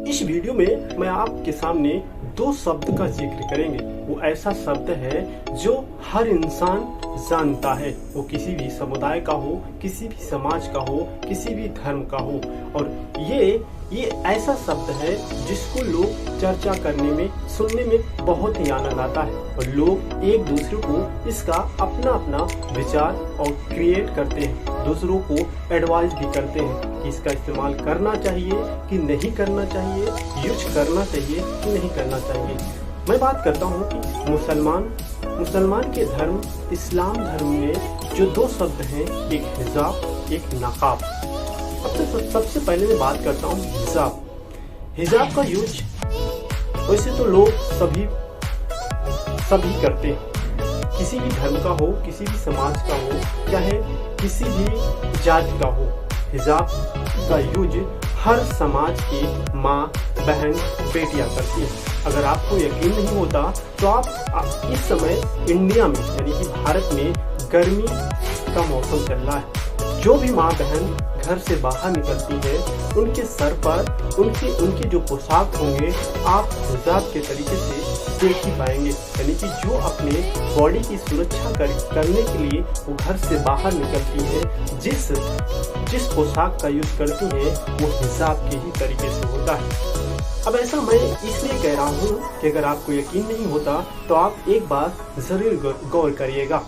इस वीडियो में मैं आपके सामने दो शब्द का जिक्र करेंगे। वो ऐसा शब्द है जो हर इंसान जानता है, वो किसी भी समुदाय का हो, किसी भी समाज का हो, किसी भी धर्म का हो। और ये ऐसा शब्द है जिसको लोग चर्चा करने में, सुनने में बहुत ही आनंद आता है और लोग एक दूसरे को इसका अपना अपना विचार और क्रिएट करते हैं, दूसरों को एडवाइस भी करते हैं कि इसका इस्तेमाल करना चाहिए कि नहीं करना चाहिए, यूज करना चाहिए कि नहीं करना चाहिए। मैं बात करता हूँ कि मुसलमान के धर्म इस्लाम धर्म में जो दो शब्द हैं, एक हिजाब, एक नकाब। सबसे पहले मैं बात करता हूँ हिजाब का यूज वैसे तो लोग सभी करते हैं, किसी भी धर्म का हो, किसी भी समाज का हो, चाहे किसी भी जाति का हो। हिजाब का यूज हर समाज की माँ, बहन, बेटियां करती हैं। अगर आपको यकीन नहीं होता तो आप इस समय इंडिया में यानी कि भारत में गर्मी का मौसम चल रहा है। जो भी माँ बहन घर से बाहर निकलती है, उनके सर पर उनके जो पोशाक होंगे आप हिजाब के तरीके से देख ही पाएंगे। यानी कि जो अपने बॉडी की सुरक्षा करने के लिए वो घर से बाहर निकलती है, जिस पोशाक का यूज करती है वो हिजाब के ही तरीके से होता है। अब ऐसा मैं इसलिए कह रहा हूँ कि अगर आपको यकीन नहीं होता तो आप एक बार जरूर गौर करिएगा।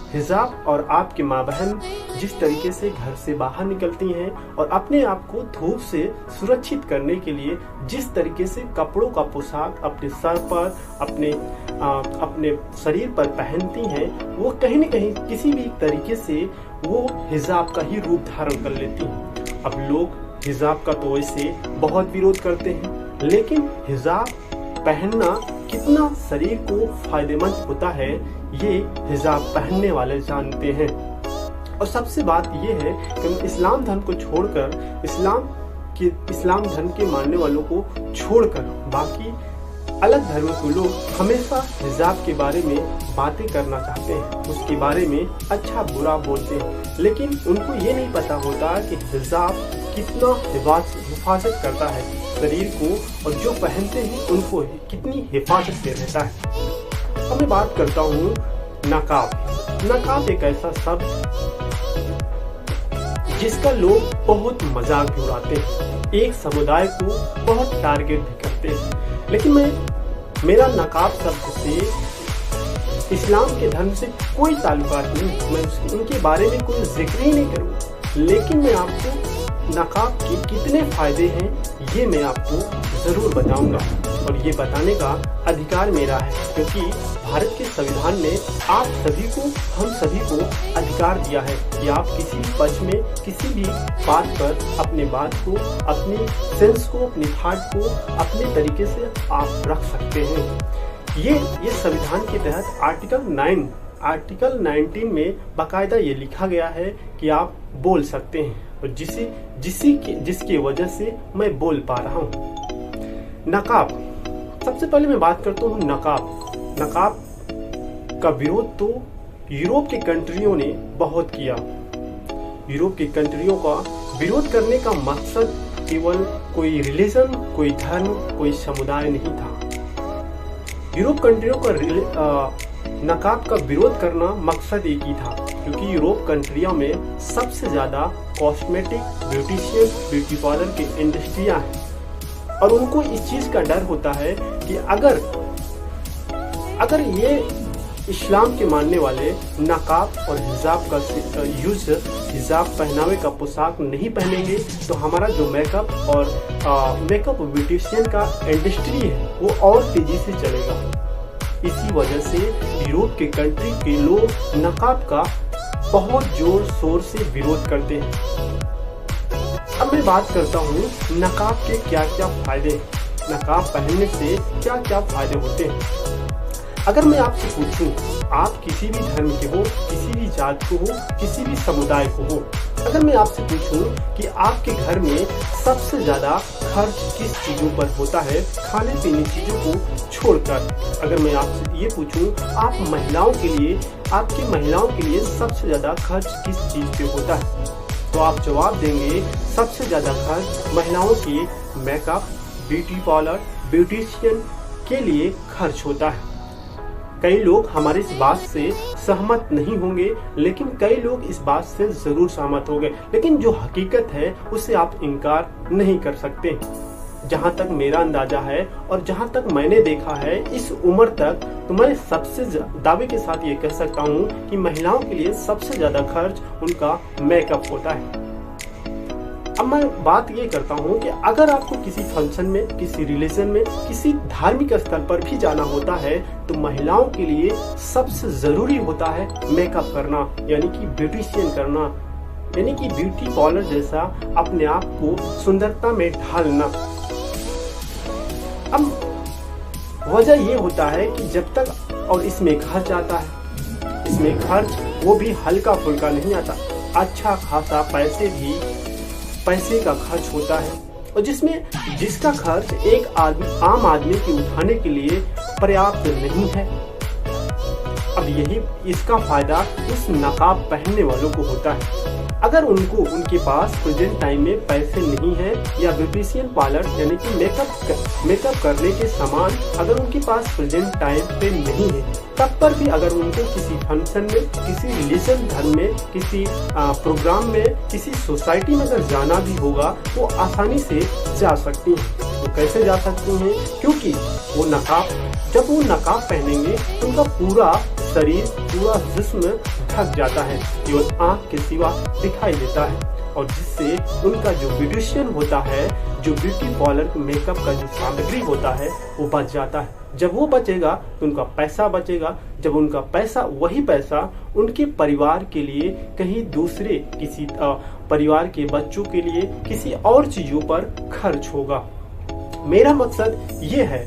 हिजाब और आपकी माँ बहन जिस तरीके से घर से बाहर निकलती हैं और अपने आप को धूप से सुरक्षित करने के लिए जिस तरीके से कपड़ों का पोशाक अपने सर पर, अपने शरीर पर पहनती हैं, वो कहीं न कहीं किसी भी तरीके से वो हिजाब का ही रूप धारण कर लेती हैं। अब लोग हिजाब का तो वैसे बहुत विरोध करते हैं, लेकिन हिजाब पहनना कितना शरीर को फायदेमंद होता है ये हिजाब पहनने वाले जानते हैं। और सबसे बात ये है कि इस्लाम धर्म को छोड़कर, इस्लाम धर्म के मानने वालों को छोड़कर बाकी अलग धर्म के लोग हमेशा हिजाब के बारे में बातें करना चाहते हैं, उसके बारे में अच्छा बुरा बोलते हैं, लेकिन उनको ये नहीं पता होता कि हिजाब कितना हिफाजत करता है शरीर को और जो पहनते हैं उनको कितनी हिफाजत से रहता है। अब मैं बात करता हूँ नकाब। नकाब एक ऐसा शब्द जिसका लोग बहुत मजाक भी उड़ाते हैं, एक समुदाय को बहुत टारगेट भी करते हैं, लेकिन मेरा नकाब शब्द से इस्लाम के धर्म से कोई ताल्लुकात नहीं। मैं उनके बारे में कोई जिक्र ही नहीं करूँगा, लेकिन मैं आपको नकाब के कितने फायदे हैं ये मैं आपको जरूर बताऊंगा और ये बताने का अधिकार मेरा है, क्योंकि भारत के संविधान ने आप सभी को, हम सभी को अधिकार दिया है कि आप किसी भी पक्ष में, किसी भी बात पर अपने बात को, अपनी सेंस को, अपनी थॉट को अपने तरीके से आप रख सकते हैं। ये संविधान के तहत आर्टिकल 19 में बाकायदा ये लिखा गया है कि आप बोल सकते हैं और जिसकी वजह से मैं बोल पा रहा हूँ। नकाब, सबसे पहले मैं बात करता हूँ नकाब का विरोध तो यूरोप के कंट्रियों ने बहुत किया। यूरोप के कंट्रियों का विरोध करने का मकसद केवल कोई रिलीजन, कोई धर्म, कोई समुदाय नहीं था। यूरोप कंट्रियों का नकाब का विरोध करना मकसद एक ही था, क्योंकि यूरोप कंट्रियों में सबसे ज्यादा कॉस्मेटिक, ब्यूटिशियन, ब्यूटी पार्लर की इंडस्ट्रियां हैं और उनको इस चीज का डर होता है कि अगर ये इस्लाम के मानने वाले नकाब और हिजाब का यूज, हिजाब पहनावे का पोशाक नहीं पहनेंगे तो हमारा जो मेकअप ब्यूटिशियन का इंडस्ट्री है वो और तेजी से चलेगा। इसी वजह से यूरोप के कंट्री के लोग नकाब का बहुत जोर शोर से विरोध करते हैं। अब मैं बात करता हूँ नकाब के क्या क्या फायदे, नकाब पहनने से क्या क्या फायदे होते हैं। अगर मैं आपसे पूछूं, आप किसी भी धर्म के हो, किसी भी जाति को हो, किसी भी समुदाय को हो, अगर मैं आपसे पूछूं कि आपके घर में सबसे ज्यादा खर्च किस चीजों पर होता है, खाने पीने चीजों को छोड़कर, अगर मैं आपसे ये पूछूं आपकी महिलाओं के लिए सबसे ज्यादा खर्च किस चीज पे होता है, तो आप जवाब देंगे सबसे ज्यादा खर्च महिलाओं के मेकअप, ब्यूटी पार्लर, ब्यूटिशियन के लिए खर्च होता है। कई लोग हमारी इस बात से सहमत नहीं होंगे, लेकिन कई लोग इस बात से जरूर सहमत होंगे। लेकिन जो हकीकत है उसे आप इनकार नहीं कर सकते। जहां तक मेरा अंदाजा है और जहां तक मैंने देखा है इस उम्र तक, तो मैं सबसे दावे के साथ ये कह सकता हूँ कि महिलाओं के लिए सबसे ज्यादा खर्च उनका मेकअप होता है। अब मैं बात ये करता हूँ कि अगर आपको किसी फंक्शन में, किसी रिलीजन में, किसी धार्मिक स्थल पर भी जाना होता है तो महिलाओं के लिए सबसे जरूरी होता है मेकअप करना, यानी कि ब्यूटिशियन करना, यानी कि ब्यूटी पार्लर जैसा अपने आप को सुंदरता में ढालना। अब वजह ये होता है कि जब तक, और इसमें खर्च आता है, इसमें खर्च वो भी हल्का फुल्का नहीं आता, अच्छा खासा पैसे का खर्च होता है, और जिसका खर्च एक आम आदमी के उठाने के लिए पर्याप्त नहीं है। अब यही इसका फायदा उस नकाब पहनने वालों को होता है। अगर उनके पास प्रेजेंट टाइम में पैसे नहीं है, या ब्यूटिशियन पार्लर यानी कि मेकअप करने के सामान अगर उनके पास प्रेजेंट टाइम पे नहीं है, तब पर भी अगर उनको किसी फंक्शन में, किसी रिलीजन धर्म में, किसी प्रोग्राम में, किसी सोसाइटी में अगर जाना भी होगा, वो आसानी से जा सकती हैं। तो कैसे जा सकती हैं? क्योंकि जब वो नकाब पहनेंगे तो उनका पूरा शरीर, पूरा जिस्म ढक जाता है, केवल आंख के सिवा दिखाई देता है, और जिससे उनका जो ब्यूटिशियन होता है, जो ब्यूटी पार्लर मेकअप का जो सामग्री होता है, वो बच जाता है। जब वो बचेगा तो उनका पैसा बचेगा। जब उनका पैसा, वही पैसा उनके परिवार के लिए, कहीं दूसरे किसी परिवार के बच्चों के लिए, किसी और चीजों पर खर्च होगा। मेरा मकसद ये है,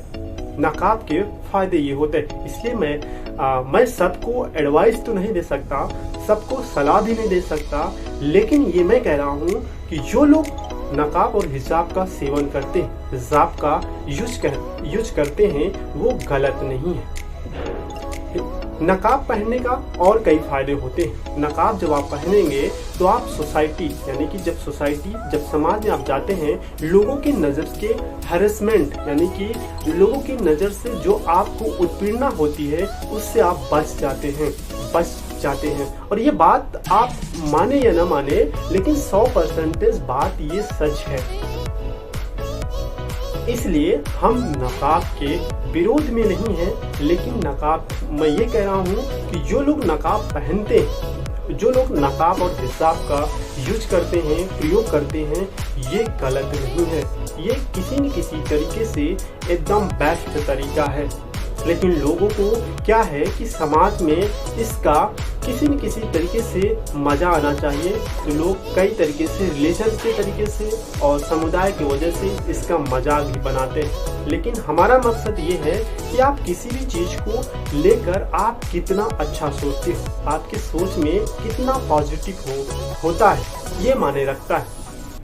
नकाब के फायदे ये होते हैं। इसलिए मैं सबको एडवाइस तो नहीं दे सकता, सबको सलाह भी नहीं दे सकता, लेकिन ये मैं कह रहा हूँ कि जो लोग नकाब और हिजाब का सेवन करते हैं, हिजाब का यूज करते हैं, वो गलत नहीं है। नकाब पहनने का और कई फायदे होते हैं। नकाब जब आप पहनेंगे तो आप सोसाइटी, यानी कि जब समाज में आप जाते हैं, लोगों की नज़र के हैरेसमेंट, यानी कि लोगों की नज़र से जो आपको उत्पीड़ना होती है, उससे आप बच जाते हैं। और ये बात आप माने या ना माने, लेकिन 100% बात ये सच है। इसलिए हम नकाब के विरोध में नहीं है, लेकिन मैं ये कह रहा हूँ कि जो लोग नकाब पहनते हैं, जो लोग नकाब और हिजाब का यूज करते हैं, प्रयोग करते हैं, ये गलत नहीं है। ये किसी न किसी तरीके से एकदम बेस्ट तरीका है। लेकिन लोगों को क्या है कि समाज में इसका किसी न किसी तरीके से मजा आना चाहिए, तो लोग कई तरीके से, रिलीजन के तरीके से और समुदाय की वजह से इसका मजाक भी बनाते हैं। लेकिन हमारा मकसद ये है कि आप किसी भी चीज को लेकर आप कितना अच्छा सोचते हो, आपकी सोच में कितना पॉजिटिव होता है, ये माने रखता है।